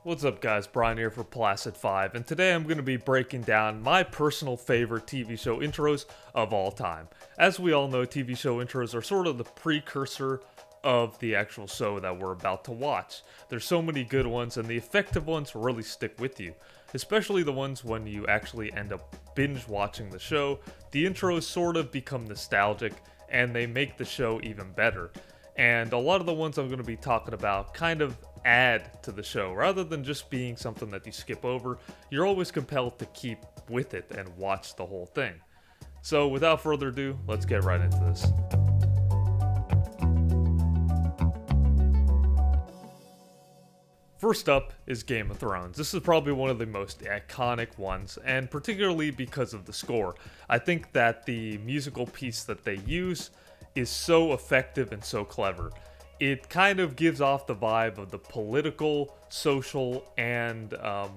What's up guys, Brian here for Placid5, and today I'm going to be breaking down my personal favorite TV show intros of all time. As we all know, TV show intros are sort of the precursor of the actual show that we're about to watch. There's so many good ones, and the effective ones really stick with you. Especially the ones when you actually end up binge watching the show. The intros sort of become nostalgic, and they make the show even better. And a lot of the ones I'm going to be talking about kind of add to the show. Rather than just being something that you skip over, you're always compelled to keep with it and watch the whole thing. So without further ado, let's get right into this. First up is Game of Thrones. This is probably one of the most iconic ones, and particularly because of the score. I think that the musical piece that they use is so effective and so clever. It kind of gives off the vibe of the political, social, and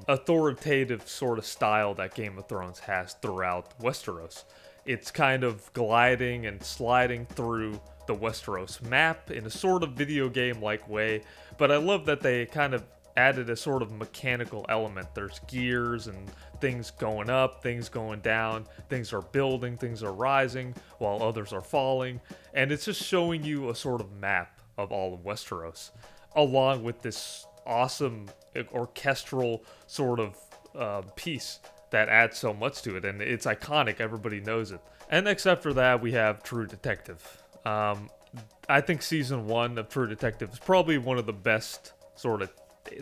authoritative sort of style that Game of Thrones has throughout Westeros. It's kind of gliding and sliding through the Westeros map in a sort of video game-like way, but I love that they kind of added a sort of mechanical element. There's gears and things going up, things going down, things are building, things are rising, while others are falling, and it's just showing you a sort of map of all of Westeros, along with this awesome orchestral sort of piece that adds so much to it, and it's iconic, everybody knows it. And next after that, we have True Detective. I think season 1 of True Detective is probably one of the best sort of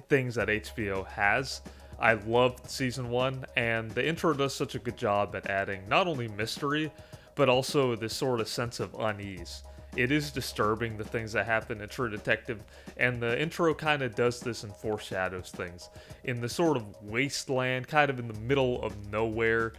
things that HBO has. I loved season 1, and the intro does such a good job at adding not only mystery, but also this sort of sense of unease. It is disturbing, the things that happen in True Detective, and the intro kind of does this and foreshadows things. In the sort of wasteland, kind of in the middle of nowhere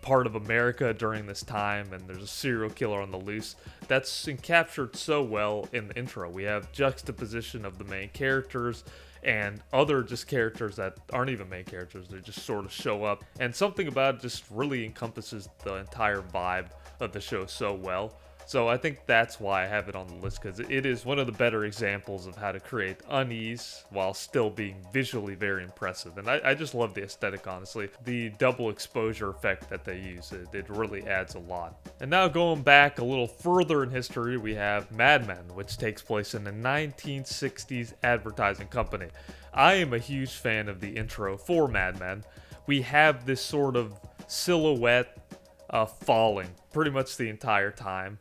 part of America during this time, and there's a serial killer on the loose, that's captured so well in the intro. We have juxtaposition of the main characters and other just characters that aren't even main characters, they just sort of show up, and something about it just really encompasses the entire vibe of the show so well. So I think that's why I have it on the list, because it is one of the better examples of how to create unease while still being visually very impressive. And I just love the aesthetic, honestly. The double exposure effect that they use, it really adds a lot. And now going back a little further in history, we have Mad Men, which takes place in the 1960s advertising company. I am a huge fan of the intro for Mad Men. We have this sort of silhouette falling pretty much the entire time,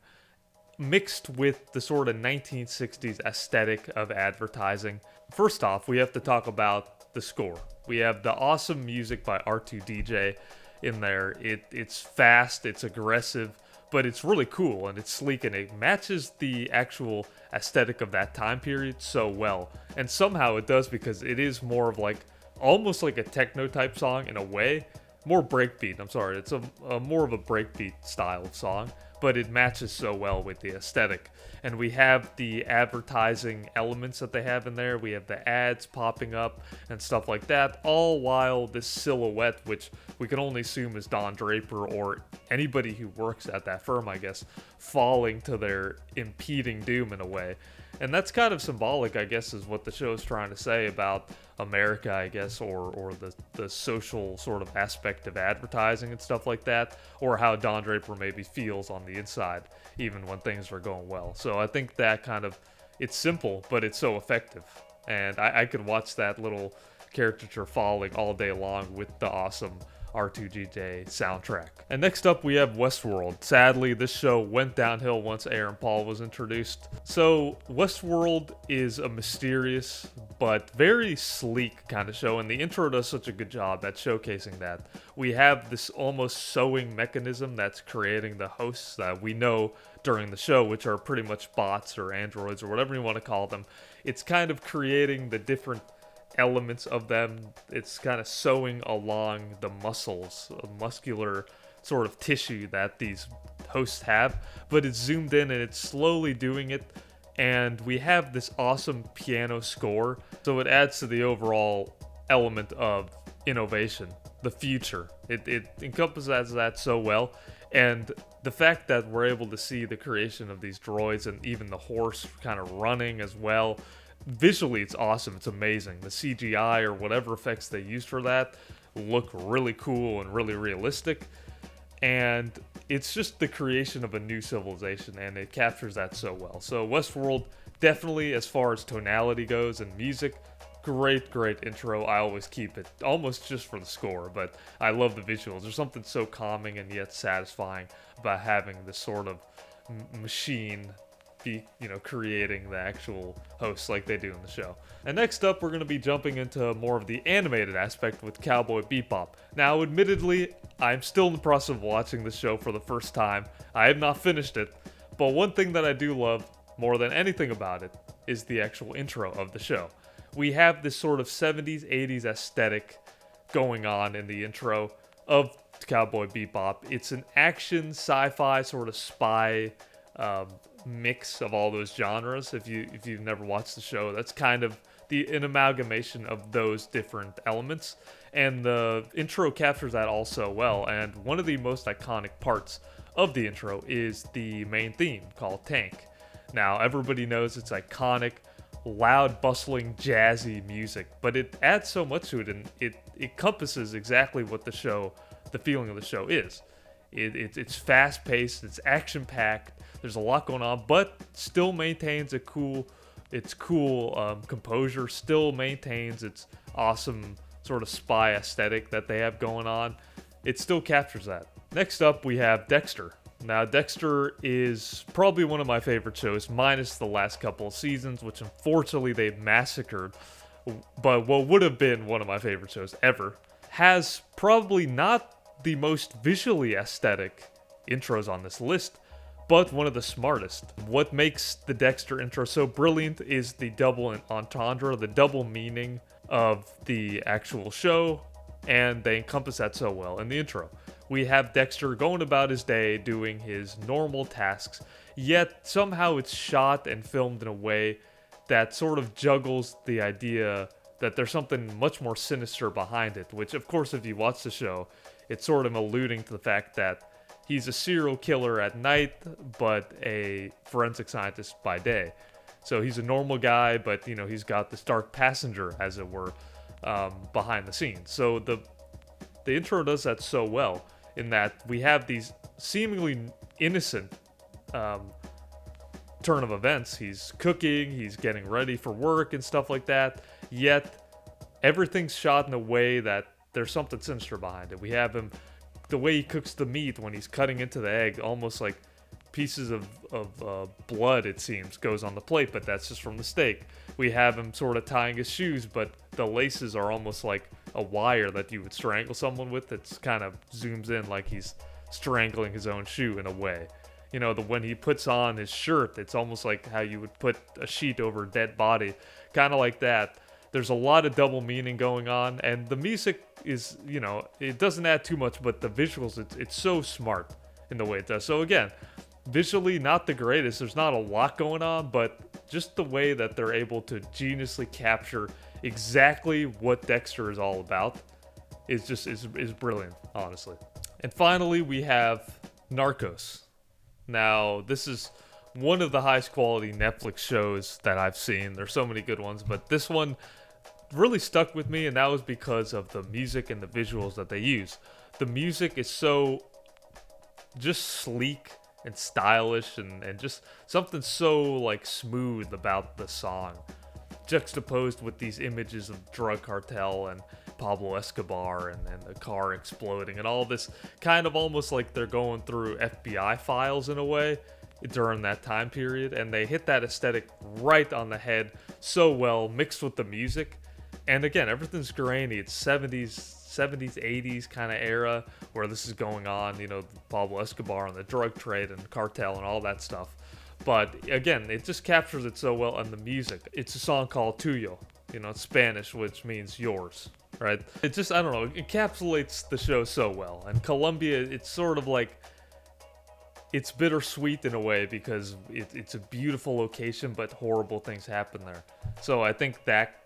mixed with the sort of 1960s aesthetic of advertising. First off, we have to talk about the score. We have the awesome music by R2DJ in there. It's fast, it's aggressive, but it's really cool and it's sleek, and it matches the actual aesthetic of that time period so well. And somehow it does, because it is more of like, almost like a techno type song in a way. More breakbeat, I'm sorry, it's a more of a breakbeat style of song, but it matches so well with the aesthetic. And we have the advertising elements that they have in there, we have the ads popping up and stuff like that, all while this silhouette, which we can only assume is Don Draper or anybody who works at that firm, I guess, falling to their impending doom in a way. And that's kind of symbolic, I guess, is what the show is trying to say about America, I guess, or the social sort of aspect of advertising and stuff like that, or how Don Draper maybe feels on the inside, even when things are going well. So I think that kind of, it's simple, but it's so effective. And I could watch that little caricature falling all day long with the awesome R2DJ soundtrack. And next up we have Westworld. Sadly, this show went downhill once Aaron Paul was introduced. So Westworld is a mysterious but very sleek kind of show, and the intro does such a good job at showcasing that. We have this almost sewing mechanism that's creating the hosts that we know during the show, which are pretty much bots or androids or whatever you want to call them. It's kind of creating the different elements of them. It's kind of sewing along the muscles, muscular sort of tissue that these hosts have, but it's zoomed in and it's slowly doing it, and we have this awesome piano score, so it adds to the overall element of innovation, the future. It encompasses that so well, and the fact that we're able to see the creation of these droids and even the horse kind of running as well, visually it's awesome. It's amazing. The CGI or whatever effects they used for that look really cool and really realistic. And it's just the creation of a new civilization, and it captures that so well. So Westworld, definitely as far as tonality goes and music, great intro. I always keep it almost just for the score, but I love the visuals. There's something so calming and yet satisfying about having this sort of machine be, creating the actual hosts like they do in the show. And next up, we're going to be jumping into more of the animated aspect with Cowboy Bebop. Now, admittedly, I'm still in the process of watching the show for the first time. I have not finished it, but one thing that I do love more than anything about it is the actual intro of the show. We have this sort of 70s, 80s aesthetic going on in the intro of Cowboy Bebop. It's an action, sci-fi, sort of spy mix of all those genres. If you've never watched the show, that's kind of an amalgamation of those different elements, and the intro captures that all so well. And one of the most iconic parts of the intro is the main theme called Tank. Now, everybody knows it's iconic, loud, bustling, jazzy music, but it adds so much to it, and it encompasses exactly what the feeling of the show is. It's fast-paced, it's action-packed, there's a lot going on, but still maintains its cool composure, still maintains its awesome sort of spy aesthetic that they have going on. It still captures that. Next up, we have Dexter. Now, Dexter is probably one of my favorite shows, minus the last couple of seasons, which unfortunately they've massacred. But what would have been one of my favorite shows ever has probably not the most visually aesthetic intros on this list, but one of the smartest. What makes the Dexter intro so brilliant is the double entendre, the double meaning of the actual show, and they encompass that so well in the intro. We have Dexter going about his day doing his normal tasks, yet somehow it's shot and filmed in a way that sort of juggles the idea that there's something much more sinister behind it, which of course if you watch the show, it's sort of alluding to the fact that he's a serial killer at night, but a forensic scientist by day. So he's a normal guy, but he's got this dark passenger, as it were, behind the scenes. So the intro does that so well, in that we have these seemingly innocent turn of events. He's cooking, he's getting ready for work and stuff like that, yet everything's shot in a way that there's something sinister behind it. We have him, the way he cooks the meat when he's cutting into the egg, almost like pieces of blood, it seems, goes on the plate, but that's just from the steak. We have him sort of tying his shoes, but the laces are almost like a wire that you would strangle someone with. It's kind of zooms in like he's strangling his own shoe in a way. When he puts on his shirt, it's almost like how you would put a sheet over a dead body, kind of like that. There's a lot of double meaning going on, and the music is, it doesn't add too much, but the visuals, it's so smart in the way it does. So again, visually not the greatest, there's not a lot going on, but just the way that they're able to geniusly capture exactly what Dexter is all about is brilliant, honestly. And finally, we have Narcos. Now, this is one of the highest quality Netflix shows that I've seen. There's so many good ones, but this one really stuck with me, and that was because of the music and the visuals that they use. The music is so just sleek and stylish, and just something so like smooth about the song, juxtaposed with these images of drug cartel and Pablo Escobar and the car exploding and all this, kind of almost like they're going through FBI files in a way during that time period, and they hit that aesthetic right on the head so well, mixed with the music. And again, everything's grainy. It's 70s, 80s kind of era where this is going on, Pablo Escobar and the drug trade and cartel and all that stuff. But again, it just captures it so well. And the music, it's a song called Tuyo, it's Spanish, which means yours, right? It just, I don't know, it encapsulates the show so well. And Colombia, it's sort of like, it's bittersweet in a way because it's a beautiful location, but horrible things happen there. So I think that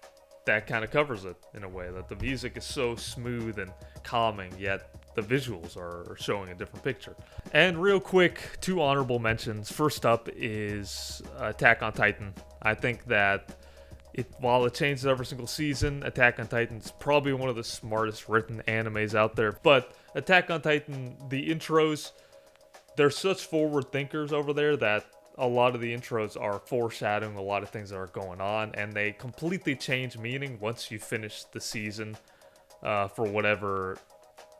kind of covers it in a way, that the music is so smooth and calming, yet the visuals are showing a different picture. And real quick, 2 honorable mentions. First up is Attack on Titan. I think that While it changes every single season, Attack on Titan's probably one of the smartest written animes out there. But Attack on Titan, the intros, they're such forward thinkers over there that a lot of the intros are foreshadowing a lot of things that are going on, and they completely change meaning once you finish the season for whatever,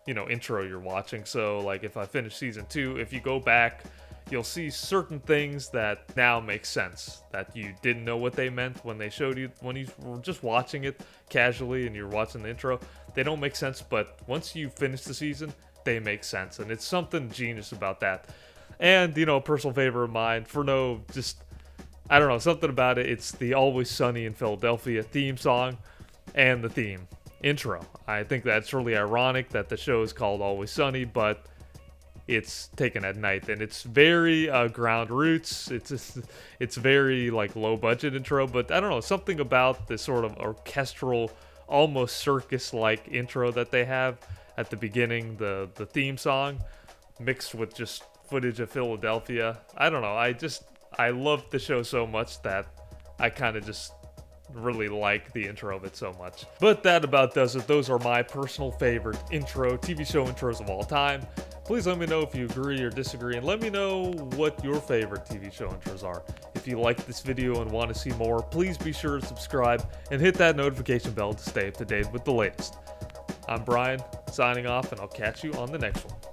intro you're watching. So, like, if I finish season 2, if you go back, you'll see certain things that now make sense that you didn't know what they meant when they showed you, when you were just watching it casually and you're watching the intro. They don't make sense, but once you finish the season, they make sense, and it's something genius about that. And, a personal favorite of mine, I don't know, something about it. It's the Always Sunny in Philadelphia theme song and the theme intro. I think that's really ironic that the show is called Always Sunny, but it's taken at night, and it's very ground roots. It's very like low budget intro, but I don't know, something about this sort of orchestral, almost circus-like intro that they have at the beginning, the theme song, mixed with just footage of Philadelphia. I don't know, I love the show so much that I kind of just really like the intro of it so much. But that about does it. Those are my personal favorite TV show intros of all time. Please let me know if you agree or disagree, and let me know what your favorite TV show intros are. If you like this video and want to see more, please be sure to subscribe and hit that notification bell to stay up to date with the latest. I'm Brian, signing off, and I'll catch you on the next one.